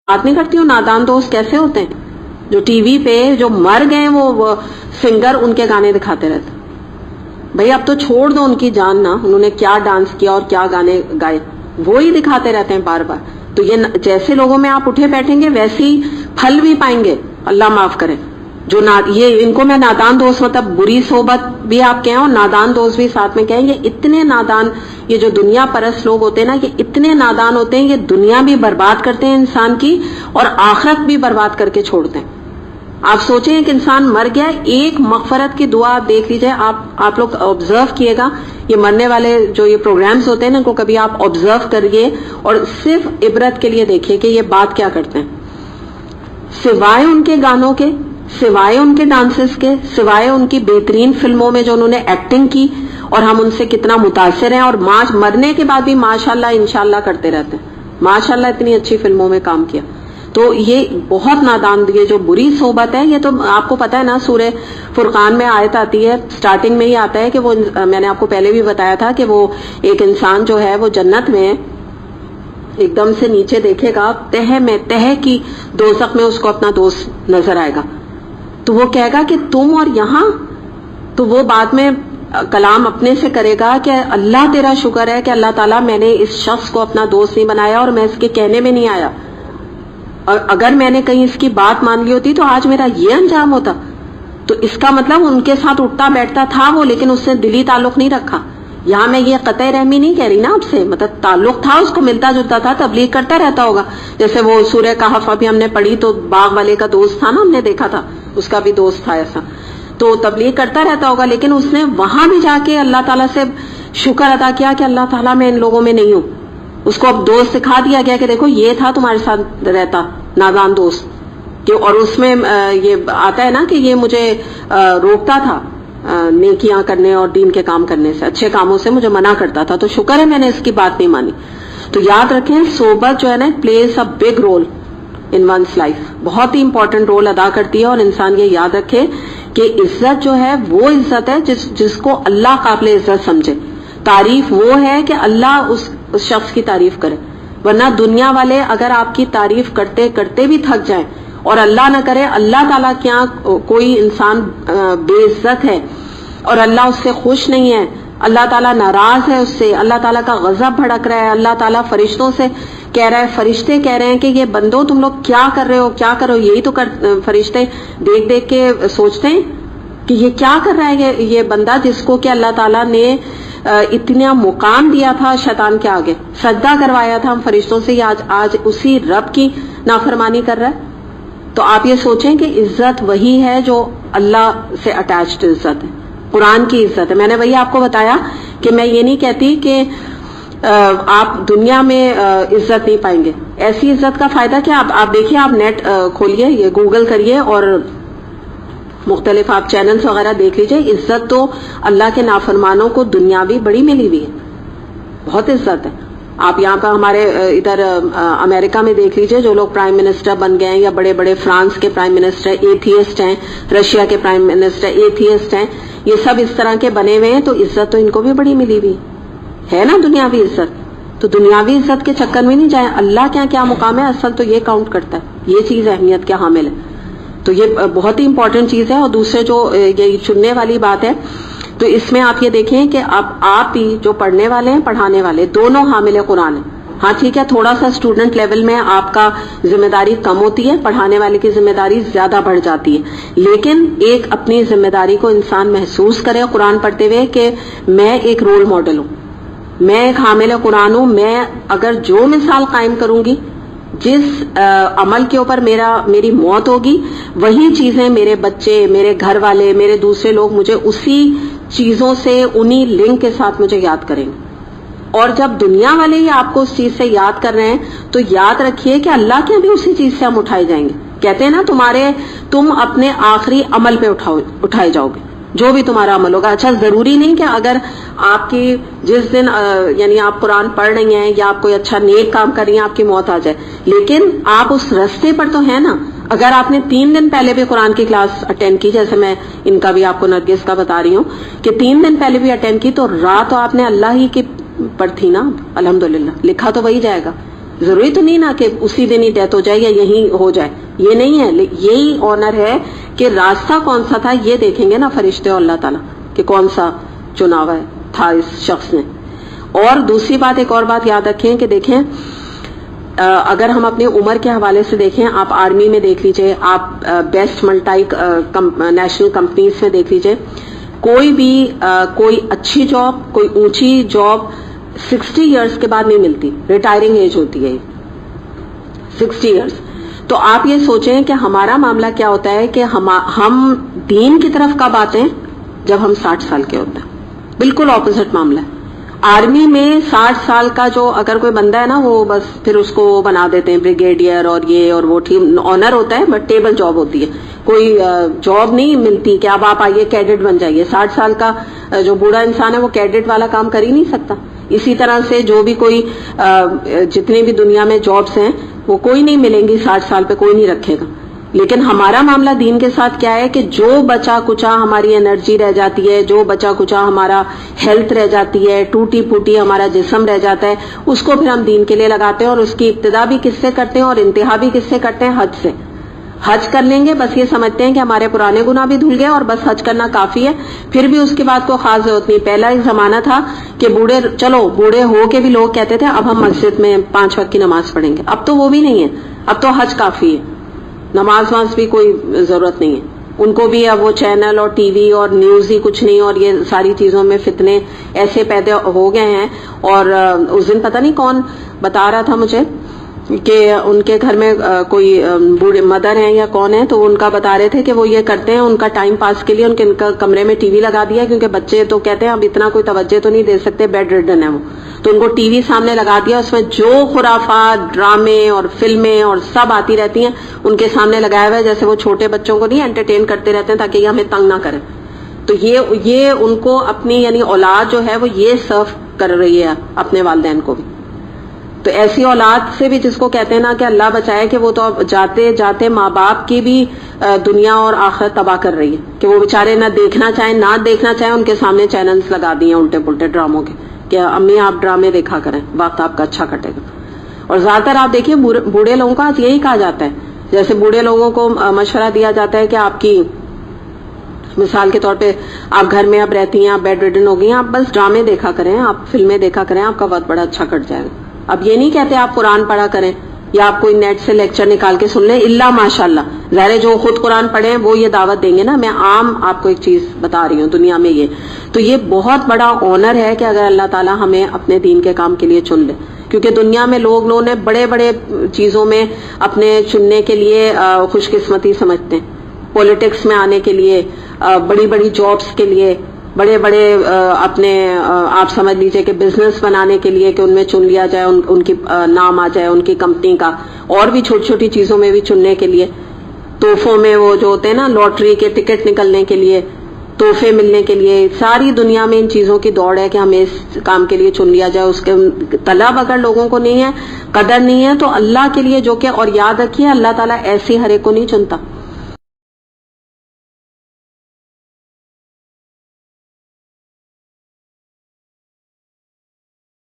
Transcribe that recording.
بات نہیں کرتی ہوں نادان دوست کیسے ہوتے ہیں، جو ٹی وی پہ جو مر گئے وہ سنگر ان کے گانے دکھاتے رہتے. بھئی اب تو چھوڑ دو ان کی جان نا، انہوں نے کیا ڈانس کیا اور کیا گانے گائے، وہی دکھاتے رہتے ہیں بار بار. تو یہ جیسے لوگوں میں آپ اٹھے بیٹھیں گے ویسی پھل بھی پائیں گے، اللہ معاف کرے. جو یہ ان کو میں نادان دوست مطلب بری صحبت بھی آپ کہیں اور نادان دوست بھی ساتھ میں کہیں. یہ اتنے نادان، یہ جو دنیا پرست لوگ ہوتے ہیں نا، یہ اتنے نادان ہوتے ہیں، یہ دنیا بھی برباد کرتے ہیں انسان کی اور آخرت بھی برباد کر کے چھوڑتے ہیں. آپ سوچیں ایک انسان مر گیا، ایک مغفرت کی دعا دیکھ لیجئے. آپ لوگ آبزرو کیے گا، یہ مرنے والے جو یہ پروگرامز ہوتے ہیں نا، ان کو کبھی آپ آبزرو کریے اور صرف عبرت کے لیے دیکھیے کہ یہ بات کیا کرتے ہیں. سوائے ان کے گانوں کے، سوائے ان کے ڈانسز کے، سوائے ان کی بہترین فلموں میں جو انہوں نے ایکٹنگ کی اور ہم ان سے کتنا متاثر ہیں، اور مرنے کے بعد بھی ماشاءاللہ انشاءاللہ کرتے رہتے ہیں، ماشاءاللہ اتنی اچھی فلموں میں کام کیا. تو یہ بہت نادان، یہ جو بری صحبت ہے، یہ تو آپ کو پتا ہے نا، سورہ فرقان میں آیت آتی ہے، سٹارٹنگ میں ہی آتا ہے کہ وہ، میں نے آپ کو پہلے بھی بتایا تھا کہ وہ ایک انسان جو ہے وہ جنت میں ایک دم سے نیچے دیکھے گا، تہ کی دوزخ میں اس کو اپنا دوست نظر آئے گا. تو وہ کہے گا کہ تم اور یہاں. تو وہ بعد میں کلام اپنے سے کرے گا کہ اللہ تیرا شکر ہے کہ اللہ تعالیٰ میں نے اس شخص کو اپنا دوست نہیں بنایا اور میں اس کے کہنے میں نہیں آیا، اور اگر میں نے کہیں اس کی بات مان لی ہوتی تو آج میرا یہ انجام ہوتا. تو اس کا مطلب ان کے ساتھ اٹھتا بیٹھتا تھا وہ، لیکن اس نے دلی تعلق نہیں رکھا. یہاں میں یہ قطع رحمی نہیں کہہ رہی نا آپ سے، مطلب تعلق تھا، اس کو ملتا جلتا تھا، تبلیغ کرتا رہتا ہوگا. جیسے وہ سورہ کہف ابھی ہم نے پڑھی تو باغ والے کا دوست تھا نا، ہم نے دیکھا تھا اس کا بھی دوست تھا ایسا، تو تبلیغ کرتا رہتا ہوگا. لیکن اس نے وہاں بھی جا کے اللہ تعالیٰ سے شکر ادا کیا کہ اللہ تعالیٰ میں ان لوگوں میں نہیں ہوں. اس کو اب دوست سکھا دیا گیا کہ دیکھو یہ تھا تمہارے ساتھ رہتا نادان دوست، اور اس میں یہ آتا ہے نا کہ یہ مجھے روکتا تھا نیکیاں کرنے اور دین کے کام کرنے سے، اچھے کاموں سے مجھے منع کرتا تھا، تو شکر ہے میں نے اس کی بات نہیں مانی. تو یاد رکھیں صحبت جو ہے نا plays a big role in one's life, بہت ہی امپورٹنٹ رول ادا کرتی ہے. اور انسان یہ یاد رکھے کہ عزت جو ہے وہ عزت ہے جس کو اللہ قابل عزت سمجھے. تعریف وہ ہے کہ اللہ اس شخص کی تعریف کرے، ورنہ دنیا والے اگر آپ کی تعریف کرتے کرتے بھی تھک جائیں اور اللہ نہ کرے اللہ تعالیٰ کیا کوئی انسان بے عزت ہے اور اللہ اس سے خوش نہیں ہے، اللہ تعالیٰ ناراض ہے اس سے، اللہ تعالیٰ کا غضب بھڑک رہا ہے، اللہ تعالیٰ فرشتوں سے کہہ رہا ہے، فرشتے کہہ رہے ہیں کہ یہ بندوں تم لوگ کیا کر رہے ہو، کیا کرو. یہی تو فرشتے دیکھ دیکھ کے سوچتے ہیں کہ یہ کیا کر رہا ہے یہ بندہ، جس کو کہ اللہ تعالیٰ نے اتنا مقام دیا تھا شیطان کے آگے، سجدہ کروایا تھا ہم فرشتوں سے، آج اسی رب کی نافرمانی کر رہا ہے. تو آپ یہ سوچیں کہ عزت وہی ہے جو اللہ سے اٹیچڈ عزت ہے، قرآن کی عزت ہے. میں نے وہی آپ کو بتایا کہ میں یہ نہیں کہتی کہ آپ دنیا میں عزت نہیں پائیں گے. ایسی عزت کا فائدہ کیا، آپ دیکھیے، آپ نیٹ کھولیے، یہ گوگل کریے اور مختلف آپ چینلز وغیرہ دیکھ لیجئے. عزت تو اللہ کے نافرمانوں کو دنیاوی بڑی ملی ہوئی ہے، بہت عزت ہے. آپ یہاں پر ہمارے ادھر امریکہ میں دیکھ لیجئے، جو لوگ پرائم منسٹر بن گئے ہیں یا بڑے بڑے فرانس کے پرائم منسٹر ایتھیسٹ ہیں، رشیا کے پرائم منسٹر ایتھیسٹ ہیں، یہ سب اس طرح کے بنے ہوئے ہیں. تو عزت تو ان کو بھی بڑی ملی ہوئی ہے نا، دنیاوی عزت. تو دنیاوی عزت کے چکر میں نہیں جائیں، اللہ کیا مقام ہے، اصل تو یہ کاؤنٹ کرتا ہے، یہ چیز اہمیت کیا حامل ہے. تو یہ بہت ہی امپورٹنٹ چیز ہے. اور دوسرے جو یہ چننے والی بات ہے، تو اس میں آپ یہ دیکھیں کہ اب آپ ہی جو پڑھنے والے ہیں، پڑھانے والے، دونوں حامل قرآن ہیں. ہاں ٹھیک ہے، تھوڑا سا اسٹوڈنٹ لیول میں آپ کا ذمہ داری کم ہوتی ہے، پڑھانے والے کی ذمہ داری زیادہ بڑھ جاتی ہے. لیکن ایک اپنی ذمہ داری کو انسان محسوس کرے قرآن پڑھتے ہوئے کہ میں ایک رول ماڈل ہوں، میں ایک حامل قرآن ہوں. میں اگر جو مثال قائم کروں گی، جس عمل کے اوپر میری موت ہوگی، وہی چیزیں میرے بچے، میرے گھر والے، میرے دوسرے لوگ مجھے اسی چیزوں سے، انہی لنک کے ساتھ مجھے یاد کریں گے. اور جب دنیا والے ہی آپ کو اس چیز سے یاد کر رہے ہیں تو یاد رکھیے کہ اللہ کے بھی اسی چیز سے ہم اٹھائے جائیں گے. کہتے ہیں نا تم اپنے آخری عمل پہ اٹھائے جاؤ گے، جو بھی تمہارا عمل ہوگا. اچھا، ضروری نہیں کہ اگر آپ کی جس دن یعنی آپ قرآن پڑھ رہی ہیں یا آپ کوئی اچھا نیک کام کر رہی ہیں آپ کی موت آ جائے، لیکن آپ اس رستے پر تو ہیں نا. اگر آپ نے 3 دن پہلے بھی قرآن کی کلاس اٹینڈ کی، جیسے میں ان کا بھی آپ کو نرگس کا بتا رہی ہوں کہ 3 دن پہلے بھی اٹینڈ کی، تو رات تو آپ نے اللہ ہی کی پر تھی نا، الحمدللہ لکھا تو وہی جائے گا. ضروری تو نہیں نا کہ اسی دن ہی ڈیتھ ہو جائے یا یہیں ہو جائے, یہ نہیں ہے. یہی آنر ہے کہ راستہ کون سا تھا یہ دیکھیں گے نا فرشتے اور اللہ تعالیٰ کہ کون سا چناوا تھا اس شخص نے. اور دوسری بات, ایک اور بات یاد رکھیں کہ دیکھیں اگر ہم اپنی عمر کے حوالے سے دیکھیں, آپ آرمی میں دیکھ لیجئے, آپ بیسٹ ملٹائی نیشنل کمپنیز میں دیکھ لیجئے, کوئی بھی کوئی اچھی جاب, کوئی اونچی جاب 60 ایئرس کے بعد نہیں ملتی. ریٹائرنگ ایج ہوتی ہے 60 ایئرس. تو آپ یہ سوچیں کہ ہمارا معاملہ کیا ہوتا ہے کہ ہم دین کی طرف کب آتے ہیں؟ جب ہم 60 سال کے ہوتے ہیں. بالکل اپوزٹ معاملہ ہے. آرمی میں 60 سال کا جو اگر کوئی بندہ ہے نا, وہ بس پھر اس کو بنا دیتے ہیں بریگیڈیئر اور یہ اور وہ, ٹھیک آنر ہوتا ہے بٹ ٹیبل جاب ہوتی ہے, کوئی جاب نہیں ملتی کہ اب آپ آئیے کیڈٹ بن جائیے. 60 سال کا جو بوڑھا انسان ہے وہ کیڈٹ والا کام کر ہی نہیں سکتا. اسی طرح سے جو بھی کوئی جتنے بھی دنیا میں جابس ہیں وہ کوئی نہیں ملیں گی 60 سال پہ, کوئی نہیں رکھے گا. لیکن ہمارا معاملہ دین کے ساتھ کیا ہے کہ جو بچا کچا ہماری انرجی رہ جاتی ہے, جو بچا کچا ہمارا ہیلتھ رہ جاتی ہے, ٹوٹی پھوٹی ہمارا جسم رہ جاتا ہے, اس کو پھر ہم دین کے لیے لگاتے ہیں. اور اس کی ابتدا بھی کس سے کرتے ہیں اور انتہا بھی کس سے کرتے ہیں؟ حج سے. حج کر لیں گے, بس یہ سمجھتے ہیں کہ ہمارے پرانے گناہ بھی دھل گئے اور بس حج کرنا کافی ہے, پھر بھی اس کے بعد کو خاص ضرورت نہیں. پہلا ایک زمانہ تھا کہ بوڑھے ہو کے بھی لوگ کہتے تھے اب ہم مسجد میں 5 وقت کی نماز پڑھیں گے. اب تو وہ بھی نہیں ہے, اب تو حج کافی ہے, نماز بھی کوئی ضرورت نہیں ہے. ان کو بھی اب وہ چینل اور ٹی وی اور نیوز ہی کچھ نہیں, اور یہ ساری چیزوں میں فتنے ایسے پیدا ہو گئے ہیں. اور اس دن پتہ نہیں کون بتا رہا تھا مجھے کہ ان کے گھر میں کوئی بوڑھے مدر ہیں یا کون ہے, تو ان کا بتا رہے تھے کہ وہ یہ کرتے ہیں ان کا ٹائم پاس کے لیے ان کے کمرے میں ٹی وی لگا دیا, کیونکہ بچے تو کہتے ہیں اب اتنا کوئی توجہ تو نہیں دے سکتے, بیڈ ریڈن ہے وہ, تو ان کو ٹی وی سامنے لگا دیا, اس میں جو خرافات ڈرامے اور فلمیں اور سب آتی رہتی ہیں ان کے سامنے لگایا ہوا ہے, جیسے وہ چھوٹے بچوں کو نہیں انٹرٹین کرتے رہتے ہیں تاکہ یہ ہمیں تنگ نہ کرے. تو یہ ان کو اپنی یعنی اولاد جو ہے وہ یہ سرو کر رہی ہے اپنے والدین کو بھی. تو ایسی اولاد سے بھی جس کو کہتے ہیں نا کہ اللہ بچائے, کہ وہ تو اب جاتے جاتے ماں باپ کی بھی دنیا اور آخرت تباہ کر رہی ہے, کہ وہ بیچارے نہ دیکھنا چاہیں نہ دیکھنا چاہیں, ان کے سامنے چینلز لگا دیے الٹے پلٹے ڈراموں کے کہ امی آپ ڈرامے دیکھا کریں, وقت آپ کا اچھا کٹے گا. اور زیادہ تر آپ دیکھیے بوڑھے لوگوں کا یہی کہا جاتا ہے, جیسے بوڑھے لوگوں کو مشورہ دیا جاتا ہے کہ آپ کی مثال کے طور پہ آپ گھر میں اب رہتی ہیں, آپ بیڈ ریڈن ہو گئی ہیں, آپ بس ڈرامے دیکھا کریں, آپ فلمیں دیکھا کریں, آپ کا وقت بڑا اچھا کٹ جائے گا. اب یہ نہیں کہتے آپ قرآن پڑھا کریں یا آپ کوئی نیٹ سے لیکچر نکال کے سن لیں, اللہ ماشاءاللہ ظاہر جو خود قرآن پڑھیں وہ یہ دعوت دیں گے نا. میں عام آپ کو ایک چیز بتا رہی ہوں دنیا میں یہ, تو یہ بہت بڑا آنر ہے کہ اگر اللہ تعالیٰ ہمیں اپنے دین کے کام کے لیے چن لے, کیونکہ دنیا میں لوگوں نے بڑے بڑے چیزوں میں اپنے چننے کے لیے خوش قسمتی سمجھتے ہیں, پولیٹکس میں آنے کے لیے, بڑی بڑی جابس کے لیے, بڑے بڑے اپنے آپ سمجھ لیجئے کہ بزنس بنانے کے لیے کہ ان میں چن لیا جائے, ان کی نام آ جائے ان کی کمپنی کا, اور بھی چھوٹی چھوٹی چیزوں میں بھی چننے کے لیے, تحفوں میں وہ جو ہوتے ہیں نا لاٹری کے ٹکٹ نکلنے کے لیے, تحفے ملنے کے لیے, ساری دنیا میں ان چیزوں کی دوڑ ہے کہ ہمیں اس کام کے لیے چن لیا جائے. اس کے طلب اگر لوگوں کو نہیں ہے, قدر نہیں ہے, تو اللہ کے لیے جو کہ, اور یاد رکھیے اللہ تعالیٰ ایسے ہر ایک کو نہیں چنتا,